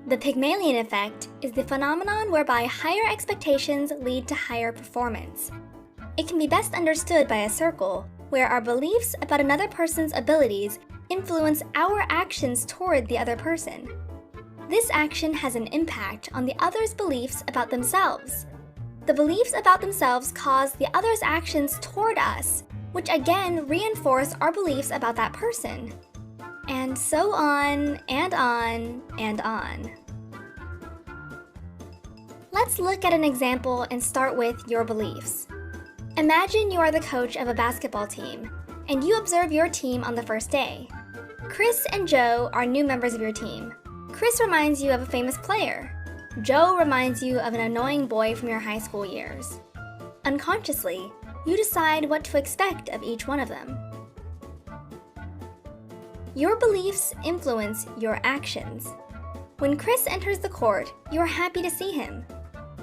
The Pygmalion effect is the phenomenon whereby higher expectations lead to higher performance. It can be best understood by a circle, where our beliefs about another person's abilities influence our actions toward the other person. This action has an impact on the other's beliefs about themselves. The beliefs about themselves cause the other's actions toward us, which again reinforce our beliefs about that person. And so on, and on, and on. Let's look at an example and start with your beliefs. Imagine you are the coach of a basketball team, and you observe your team on the first day. Chris and Joe are new members of your team. Chris reminds you of a famous player. Joe reminds you of an annoying boy from your high school years. Unconsciously, you decide what to expect of each one of them. Your beliefs influence your actions. When Chris enters the court, you are happy to see him.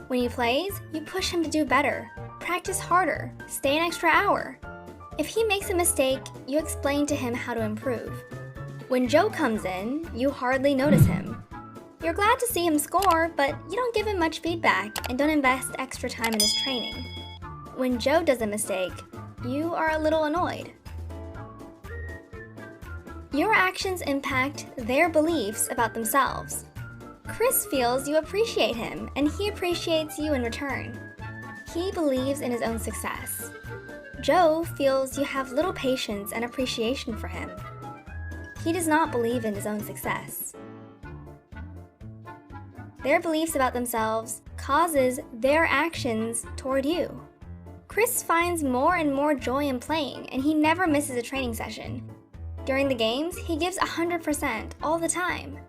When he plays, you push him to do better, practice harder, stay an extra hour. If he makes a mistake, you explain to him how to improve. When Joe comes in, you hardly notice him. You're glad to see him score, but you don't give him much feedback and don't invest extra time in his training. When Joe does a mistake, you are a little annoyed. Your actions impact their beliefs about themselves. Chris feels you appreciate him, and he appreciates you in return. He believes in his own success. Joe feels you have little patience and appreciation for him. He does not believe in his own success. Their beliefs about themselves causes their actions toward you. Chris finds more and more joy in playing, and he never misses a training session. During the games, he gives 100% all the time.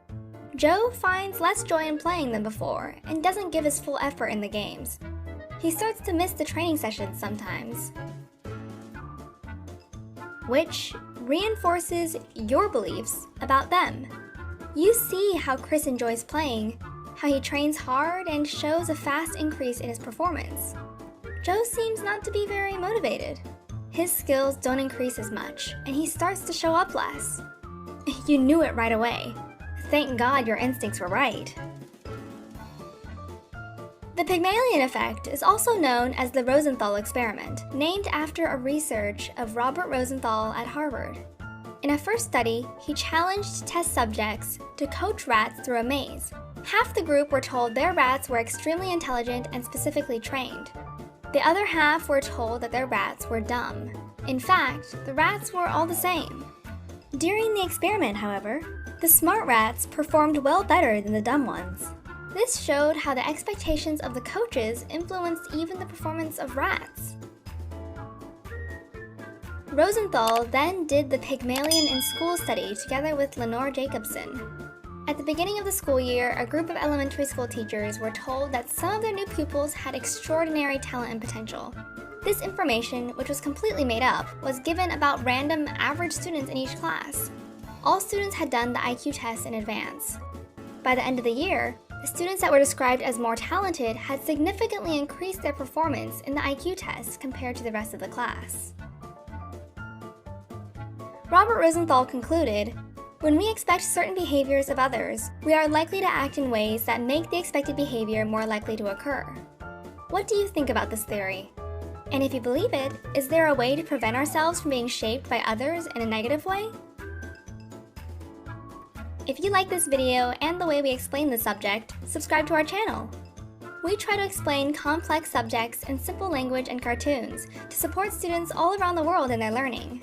Joe finds less joy in playing than before and doesn't give his full effort in the games. He starts to miss the training sessions sometimes, which reinforces your beliefs about them. You see how Chris enjoys playing, how he trains hard and shows a fast increase in his performance. Joe seems not to be very motivated. His skills don't increase as much, and he starts to show up less. You knew it right away. Thank God your instincts were right. The Pygmalion effect is also known as the Rosenthal experiment, named after a research of Robert Rosenthal at Harvard. In a first study, he challenged test subjects to coach rats through a maze. Half the group were told their rats were extremely intelligent and specifically trained. The other half were told that their rats were dumb. In fact, the rats were all the same. During the experiment, however, the smart rats performed well better than the dumb ones. This showed how the expectations of the coaches influenced even the performance of rats. Rosenthal then did the Pygmalion in School study together with Lenore Jacobson. At the beginning of the school year, a group of elementary school teachers were told that some of their new pupils had extraordinary talent and potential. This information, which was completely made up, was given about random average students in each class. All students had done the IQ test in advance. By the end of the year, the students that were described as more talented had significantly increased their performance in the IQ test compared to the rest of the class. Robert Rosenthal concluded, "When we expect certain behaviors of others, we are likely to act in ways that make the expected behavior more likely to occur." What do you think about this theory? And if you believe it, is there a way to prevent ourselves from being shaped by others in a negative way? If you like this video and the way we explain the subject, subscribe to our channel. We try to explain complex subjects in simple language and cartoons to support students all around the world in their learning.